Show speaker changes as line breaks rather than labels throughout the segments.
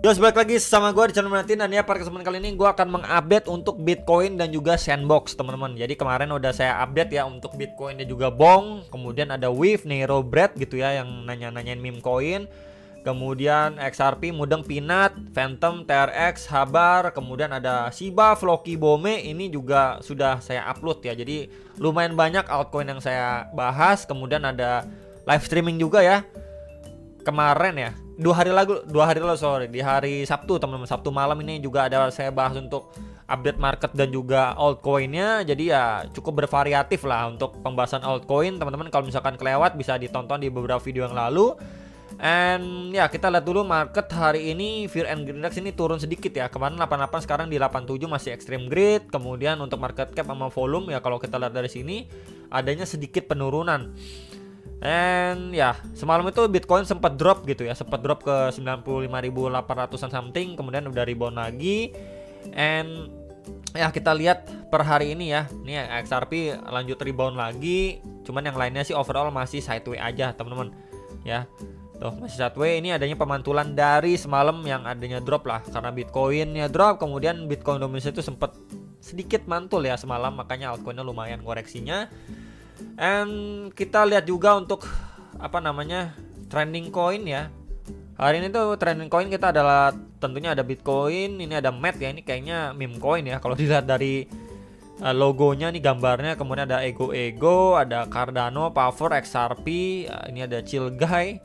Yo, balik lagi sama gue di channel Martin. Dan ya, pada kesempatan kali ini gue akan mengupdate untuk Bitcoin dan juga Sandbox, teman-teman. Jadi kemarin udah saya update ya untuk Bitcoin dan juga Bong. Kemudian ada Wave, Nero Bread gitu ya, yang nanya-nanyain meme coin. Kemudian XRP, Mudeng Peanut, Phantom, TRX, Habar. Kemudian ada Shiba, Floki, Bome. Ini juga sudah saya upload ya. Jadi lumayan banyak altcoin yang saya bahas. Kemudian ada live streaming juga ya. Kemarin ya, dua hari lalu sorry, di hari Sabtu teman-teman, Sabtu malam ini juga ada saya bahas untuk update market dan juga altcoinnya. Jadi ya cukup bervariatif lah untuk pembahasan altcoin teman-teman. Kalau misalkan kelewat bisa ditonton di beberapa video yang lalu. And ya, kita lihat dulu market hari ini. Fear and Greed Index ini turun sedikit ya. Kemarin 88, sekarang di 87, masih extreme greed. Kemudian untuk market cap sama volume ya, kalau kita lihat dari sini adanya sedikit penurunan. And ya, semalam itu Bitcoin sempat drop gitu ya, sempat drop ke 95.800-an something, kemudian udah rebound lagi. And ya, kita lihat per hari ini ya, ini XRP lanjut rebound lagi. Cuman yang lainnya sih overall masih sideways aja teman-teman ya. Tuh, masih sideways. Ini adanya pemantulan dari semalam yang adanya drop lah, karena Bitcoinnya drop, kemudian Bitcoin Indonesia itu sempat sedikit mantul ya semalam, makanya altcoinnya lumayan koreksinya. And kita lihat juga untuk trending coin ya. Hari ini tuh trending coin kita adalah tentunya ada Bitcoin, ini ada MAT ya, ini kayaknya meme coin ya kalau dilihat dari logonya nih, gambarnya. Kemudian ada Ego, ada Cardano, Power, XRP, ini ada Chill Guy,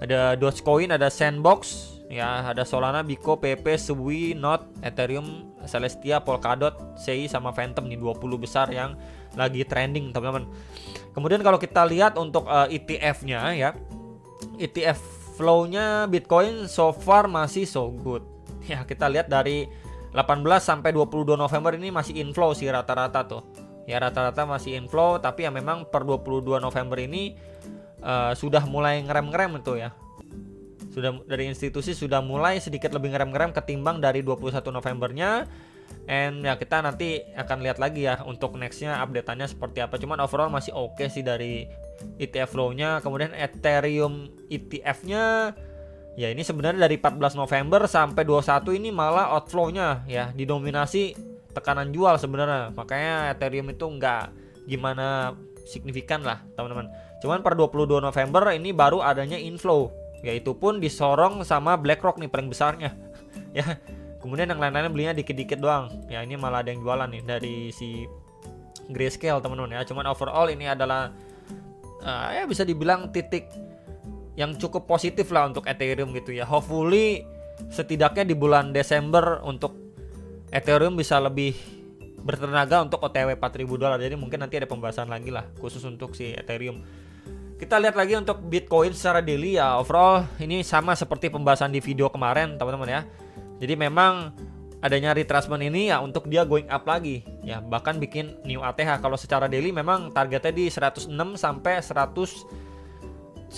ada Dogecoin, ada Sandbox ya, ada Solana, Biko, PP, Sui, Not, Ethereum, Celestia, Polkadot, CI sama Phantom nih 20 besar yang lagi trending teman-teman. Kemudian kalau kita lihat untuk ETF-nya ya, ETF flow-nya Bitcoin so far masih so good. Ya, kita lihat dari 18 sampai 22 November ini masih inflow sih rata-rata tuh. Ya, rata-rata masih inflow, tapi ya memang per 22 November ini sudah mulai ngerem-ngerem itu ya. Sudah dari institusi sudah mulai sedikit lebih ngerem-ngerem ketimbang dari 21 Novembernya. And ya, kita nanti akan lihat lagi ya untuk nextnya update-annya seperti apa. Cuman overall masih oke sih dari ETF flow-nya. Kemudian Ethereum ETF-nya ya, ini sebenarnya dari 14 November sampai 21 ini malah outflow-nya ya didominasi tekanan jual sebenarnya. Makanya Ethereum itu nggak gimana signifikan lah teman-teman. Cuman per 22 November ini baru adanya inflow, yaitu pun disorong sama BlackRock nih paling besarnya ya. Kemudian yang lain-lainnya belinya dikit-dikit doang ya, ini malah ada yang jualan nih dari si Grayscale teman-teman ya. Cuman overall ini adalah ya bisa dibilang titik yang cukup positif lah untuk Ethereum gitu ya. Hopefully setidaknya di bulan Desember untuk Ethereum bisa lebih bertenaga untuk OTW $4.000. Jadi mungkin nanti ada pembahasan lagi lah khusus untuk si Ethereum. Kita lihat lagi untuk Bitcoin secara daily ya. Overall ini sama seperti pembahasan di video kemarin teman-teman ya. Jadi memang adanya retracement ini ya untuk dia going up lagi ya, bahkan bikin new ATH. Kalau secara daily memang targetnya di 106 sampai 109.000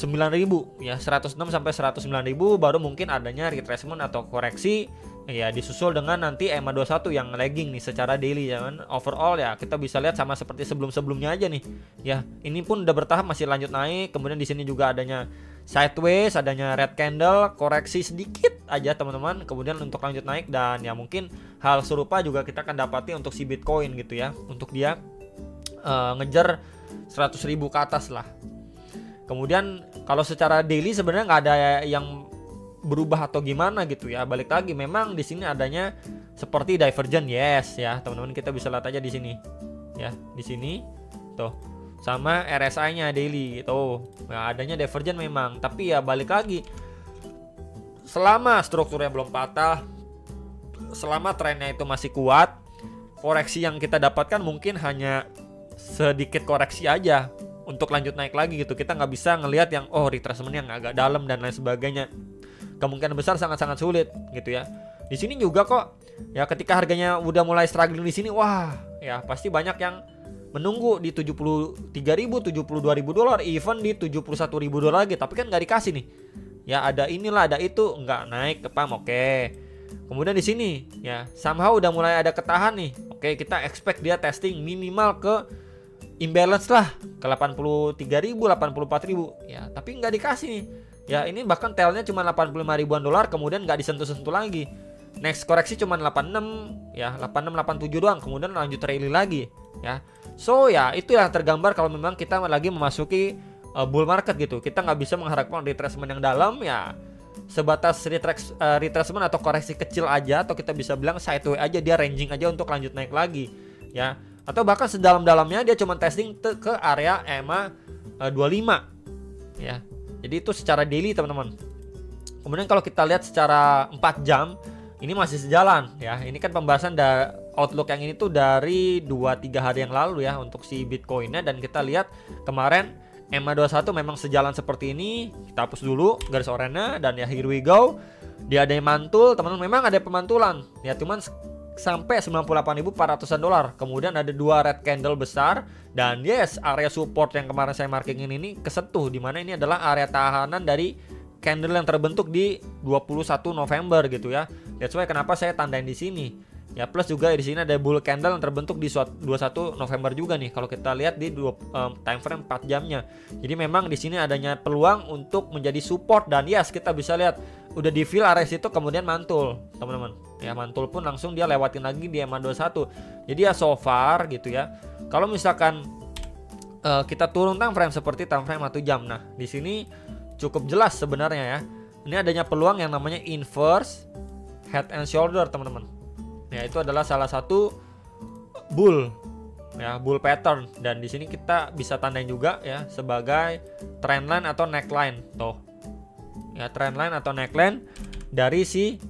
ya, 106 sampai 109.000 baru mungkin adanya retracement atau koreksi ya, disusul dengan nanti EMA 21 yang lagging nih secara daily ya. Overall ya kita bisa lihat sama seperti sebelum-sebelumnya aja nih ya. Ini pun udah bertahap masih lanjut naik. Kemudian di sini juga adanya sideways, adanya red candle, koreksi sedikit aja teman-teman, kemudian untuk lanjut naik. Dan ya mungkin hal serupa juga kita akan dapati untuk si Bitcoin gitu ya, untuk dia ngejar 100.000 ke atas lah. Kemudian kalau secara daily sebenarnya nggak ada yang berubah atau gimana gitu ya. Balik lagi memang di sini adanya seperti divergent, yes ya teman-teman, kita bisa lihat aja di sini ya, di sini tuh sama RSI-nya daily itu nah, adanya divergent memang. Tapi ya balik lagi, selama strukturnya belum patah, selama trennya itu masih kuat, koreksi yang kita dapatkan mungkin hanya sedikit koreksi aja untuk lanjut naik lagi gitu. Kita nggak bisa ngelihat yang retracement yang agak dalam dan lain sebagainya. Kemungkinan besar sangat-sangat sulit gitu ya. Di sini juga kok ya, ketika harganya udah mulai struggling di sini, wah ya pasti banyak yang menunggu di 73.000, 72.000 dolar, even di 71.000 dolar lagi, tapi kan nggak dikasih nih. Ya ada inilah, ada itu, nggak naik ke PAM, oke. Kemudian di sini ya somehow udah mulai ada ketahan nih. Oke, kita expect dia testing minimal ke imbalance lah, ke 83.000, 84.000 ya, tapi nggak dikasih nih. Ya ini bahkan tailnya cuma 85 ribuan dolar, kemudian nggak disentuh-sentuh lagi. Next koreksi cuma 86 ya, 86 87 doang, kemudian lanjut rally lagi ya. So ya itu yang tergambar kalau memang kita lagi memasuki bull market gitu. Kita nggak bisa mengharapkan retracement yang dalam ya, sebatas retracement atau koreksi kecil aja, atau kita bisa bilang sideways aja, dia ranging aja untuk lanjut naik lagi ya. Atau bahkan sedalam-dalamnya dia cuma testing ke area EMA 25 ya. Jadi itu secara daily teman-teman. Kemudian kalau kita lihat secara 4 jam ini masih sejalan ya. Ini kan pembahasan outlook yang ini tuh dari 2-3 hari yang lalu ya untuk si Bitcoinnya, dan kita lihat kemarin EMA21 memang sejalan seperti ini. Kita hapus dulu garis oranye dan ya here we go. Dia ada yang mantul, teman-teman, memang ada pemantulan ya, cuman sampai 98.400-an dolar. Kemudian ada 2 red candle besar, dan yes, area support yang kemarin saya markingin ini kesentuh, dimana ini adalah area tahanan dari candle yang terbentuk di 21 November gitu ya. That's why kenapa saya tandain di sini. Ya plus juga di sini ada bull candle yang terbentuk di 21 November juga nih kalau kita lihat di time frame 4 jamnya. Jadi memang di sini adanya peluang untuk menjadi support, dan yes kita bisa lihat udah di fill area situ kemudian mantul, teman-teman. Ya mantul pun langsung dia lewatin lagi di EMA21. Jadi ya so far gitu ya. Kalau misalkan kita turun time frame seperti time frame 1 jam. Nah, di sini cukup jelas sebenarnya ya. Ini adanya peluang yang namanya inverse head and shoulder, teman-teman. Ya, itu adalah salah satu bull ya, bull pattern, dan di sini kita bisa tandain juga ya sebagai trendline atau neckline tuh. Ya, trendline atau neckline dari si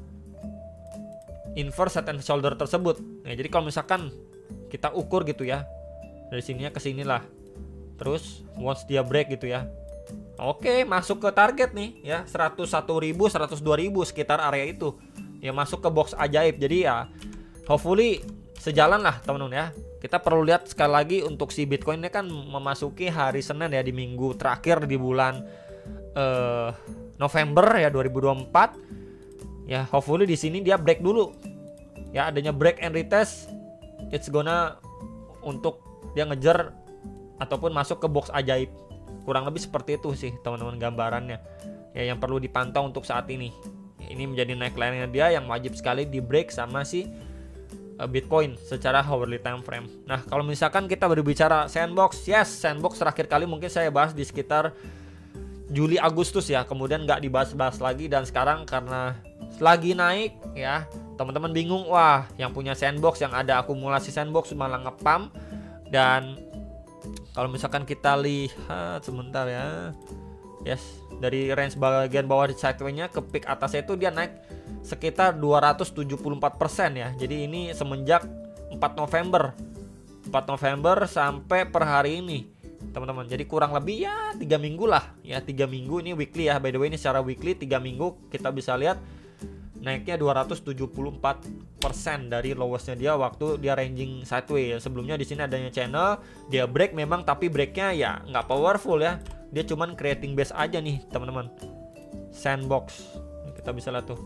inverse head and shoulder tersebut. Ya, jadi kalau misalkan kita ukur gitu ya, dari sininya ke sinilah. Terus once dia break gitu ya. Oke, masuk ke target nih ya, 101.000, 102.000 sekitar area itu. Ya masuk ke box ajaib. Jadi ya hopefully sejalan lah teman-teman ya. Kita perlu lihat sekali lagi untuk si Bitcoin ini kan memasuki hari Senin ya, di minggu terakhir di bulan November ya 2024. Ya hopefully di sini dia break dulu. Ya adanya break and retest, it's gonna untuk dia ngejar ataupun masuk ke box ajaib. Kurang lebih seperti itu sih teman-teman gambarannya. Ya yang perlu dipantau untuk saat ini. Ini menjadi neckline-nya dia yang wajib sekali di break sama si Bitcoin secara hourly time frame. Nah, kalau misalkan kita berbicara sandbox, yes, sandbox terakhir kali mungkin saya bahas di sekitar Juli Agustus ya. Kemudian nggak dibahas-bahas lagi, dan sekarang karena lagi naik ya, teman-teman bingung, wah, yang punya sandbox, yang ada akumulasi sandbox malah ngepam. Dan kalau misalkan kita lihat sebentar ya. Yes, dari range bagian bawah di sideway-nya ke peak atasnya itu dia naik sekitar 274% ya. Jadi ini semenjak 4 November sampai per hari ini, teman-teman. Jadi kurang lebih ya 3 minggu lah. Ya 3 minggu, ini weekly ya. By the way ini secara weekly 3 minggu kita bisa lihat naiknya 274% dari lowestnya dia waktu dia ranging sideway ya. Sebelumnya di sini adanya channel, dia break memang, tapi breaknya ya nggak powerful ya. Dia cuman creating base aja nih teman-teman. Sandbox kita bisa lihat tuh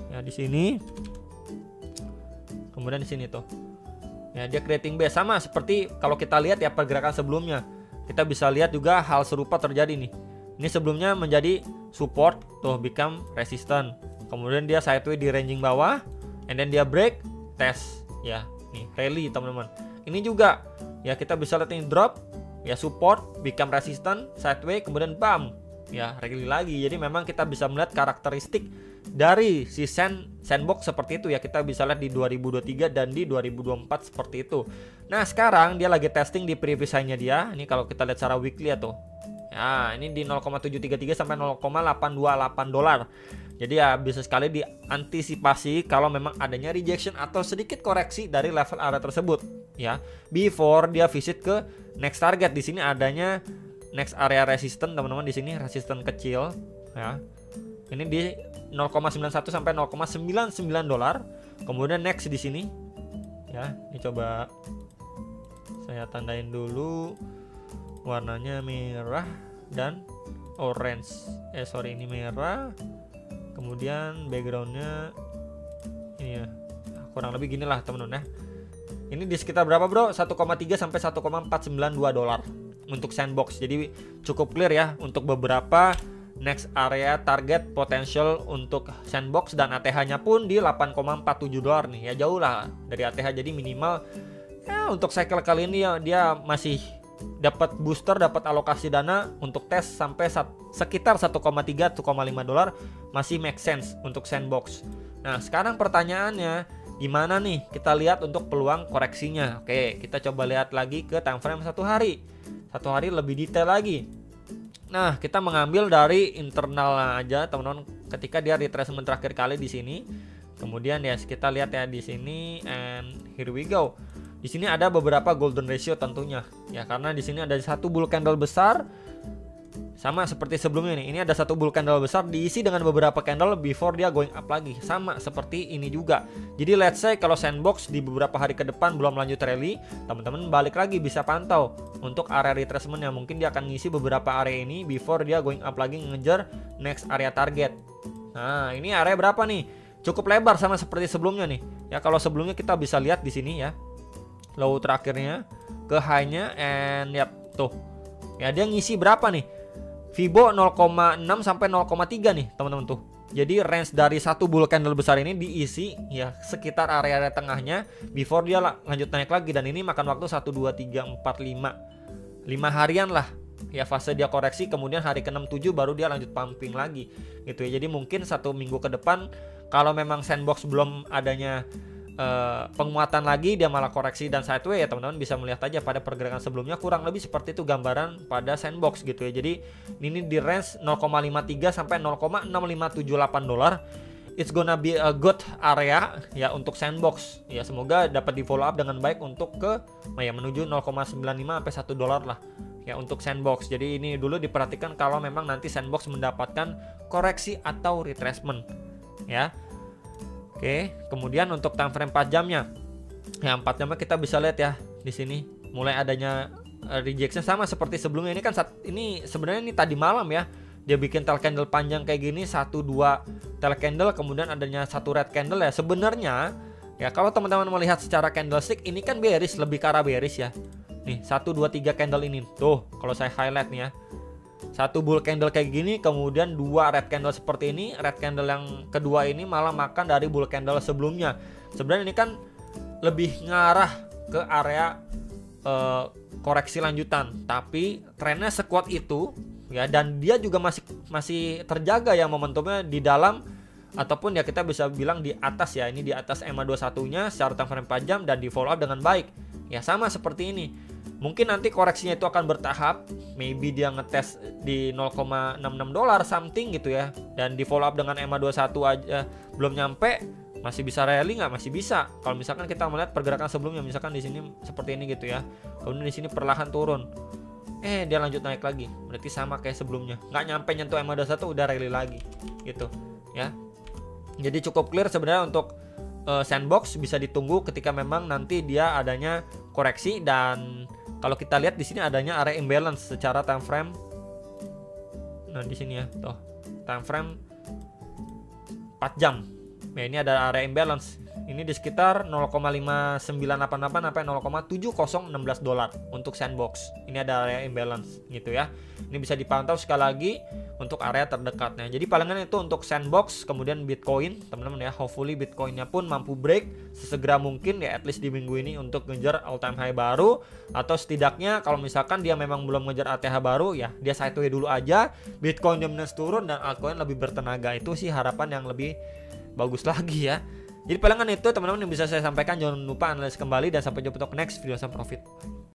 ya di sini, kemudian di sini tuh ya dia creating base, sama seperti kalau kita lihat ya pergerakan sebelumnya. Kita bisa lihat juga hal serupa terjadi nih. Ini sebelumnya menjadi support tuh, become resistant, kemudian dia sideways di ranging bawah, and then dia break test ya nih rally teman-teman. Ini juga ya kita bisa lihat ini drop ya, support, become resistant, sideways, kemudian bam ya rally lagi. Jadi memang kita bisa melihat karakteristik dari si sandbox seperti itu ya. Kita bisa lihat di 2023 dan di 2024 seperti itu. Nah sekarang dia lagi testing di previous high-nya dia. Ini kalau kita lihat secara weekly ya tuh ya, ini di 0,733 sampai 0,828 dolar. Jadi ya bisa sekali diantisipasi kalau memang adanya rejection atau sedikit koreksi dari level area tersebut ya, before dia visit ke next target. Di sini adanya next area resistance teman-teman, di sini resistance kecil ya. Ini di 0,91 sampai 0,99 dolar. Kemudian next di sini ya. Ini coba saya tandain dulu warnanya merah dan orange. Ini merah. Kemudian backgroundnya ini ya, kurang lebih gini lah teman-teman ya. Ini di sekitar berapa bro? 1,3 sampai 1,492 dolar untuk sandbox. Jadi cukup clear ya untuk beberapa next area target potential untuk sandbox, dan ATH-nya pun di 8,47 dolar nih ya, jauh lah dari ATH. Jadi minimal ya untuk cycle kali ini ya dia masih dapat booster, dapat alokasi dana untuk tes sampai sekitar 1,3-1,5 dolar, masih make sense untuk sandbox. Nah sekarang pertanyaannya gimana nih kita lihat untuk peluang koreksinya. Oke, kita coba lihat lagi ke time frame 1 hari. 1 hari lebih detail lagi. Nah, kita mengambil dari internal aja, teman-teman. Ketika dia retracement terakhir kali di sini, kemudian ya kita lihat ya di sini, and here we go. Di sini ada beberapa golden ratio tentunya, ya karena di sini ada satu bull candle besar, sama seperti sebelumnya nih. Ini ada satu bull candle besar diisi dengan beberapa candle before dia going up lagi, sama seperti ini juga. Jadi let's say kalau sandbox di beberapa hari ke depan belum lanjut rally, teman-teman balik lagi bisa pantau untuk area retracement yang mungkin dia akan ngisi beberapa area ini before dia going up lagi ngejar next area target. Nah ini area berapa nih? Cukup lebar sama seperti sebelumnya nih. Ya kalau sebelumnya kita bisa lihat di sini ya, low terakhirnya ke high-nya, and yap tuh. Ya dia ngisi berapa nih? Fibo 0,6 sampai 0,3 nih teman-teman tuh. Jadi range dari satu bull candle besar ini diisi ya sekitar area tengahnya before dia lanjut naik lagi, dan ini makan waktu 1 2 3 4 5 harian lah. Ya fase dia koreksi, kemudian hari ke-6 7 baru dia lanjut pumping lagi gitu ya. Jadi mungkin 1 minggu ke depan kalau memang sandbox belum adanya penguatan lagi, dia malah koreksi dan sideways ya, teman-teman bisa melihat aja pada pergerakan sebelumnya kurang lebih seperti itu gambaran pada sandbox gitu ya. Jadi ini di range 0,53 sampai 0,6578 dolar. It's gonna be a good area ya untuk sandbox. Ya semoga dapat di follow up dengan baik untuk ke ya menuju 0,95 sampai 1 dolar lah ya untuk sandbox. Jadi ini dulu diperhatikan kalau memang nanti sandbox mendapatkan koreksi atau retracement ya. Oke, kemudian untuk time frame 4 jamnya. Ya 4 jamnya kita bisa lihat ya di sini mulai adanya rejection sama seperti sebelumnya. Ini kan ini sebenarnya ini tadi malam ya. Dia bikin tail candle panjang kayak gini, 1 2 tail candle, kemudian adanya satu red candle ya. Sebenarnya ya kalau teman-teman melihat secara candlestick ini kan bearish, lebih ke arah bearish ya. Nih 1 2 3 candle ini. Tuh, kalau saya highlight nih ya. Satu bull candle kayak gini, kemudian 2 red candle seperti ini. Red candle yang kedua ini malah makan dari bull candle sebelumnya. Sebenarnya ini kan lebih ngarah ke area koreksi lanjutan, tapi trennya sekuat itu ya, dan dia juga masih terjaga ya momentumnya di dalam, ataupun ya kita bisa bilang di atas ya. Ini di atas EMA21 nya secara time frame 4 jam dan di follow up dengan baik. Ya sama seperti ini. Mungkin nanti koreksinya itu akan bertahap, maybe dia ngetes di 0,66 dolar something gitu ya, dan di follow up dengan EMA21 aja belum nyampe, masih bisa rally nggak? Masih bisa. Kalau misalkan kita melihat pergerakan sebelumnya, misalkan di sini seperti ini gitu ya, kemudian di sini perlahan turun, dia lanjut naik lagi, berarti sama kayak sebelumnya, nggak nyampe nyentuh EMA21 udah rally lagi gitu ya. Jadi cukup clear sebenarnya untuk sandbox, bisa ditunggu ketika memang nanti dia adanya koreksi. Dan kalau kita lihat di sini adanya area imbalance secara time frame. Nah, di sini ya, tuh. Time frame 4 jam. Ya, ini ada area imbalance. Ini di sekitar 0,5988 sampai 0,7016 dolar untuk sandbox. Ini ada area imbalance gitu ya. Ini bisa dipantau sekali lagi untuk area terdekatnya. Jadi palingan itu untuk sandbox, kemudian Bitcoin, teman-teman ya. Hopefully Bitcoinnya pun mampu break sesegera mungkin ya, at least di minggu ini untuk ngejar all time high baru, atau setidaknya kalau misalkan dia memang belum ngejar ATH baru ya, dia sideways dulu aja, Bitcoin dominance turun dan altcoin lebih bertenaga. Itu sih harapan yang lebih bagus lagi ya. Jadi palingan itu teman-teman yang bisa saya sampaikan. Jangan lupa analis kembali dan sampai jumpa untuk next video sama profit.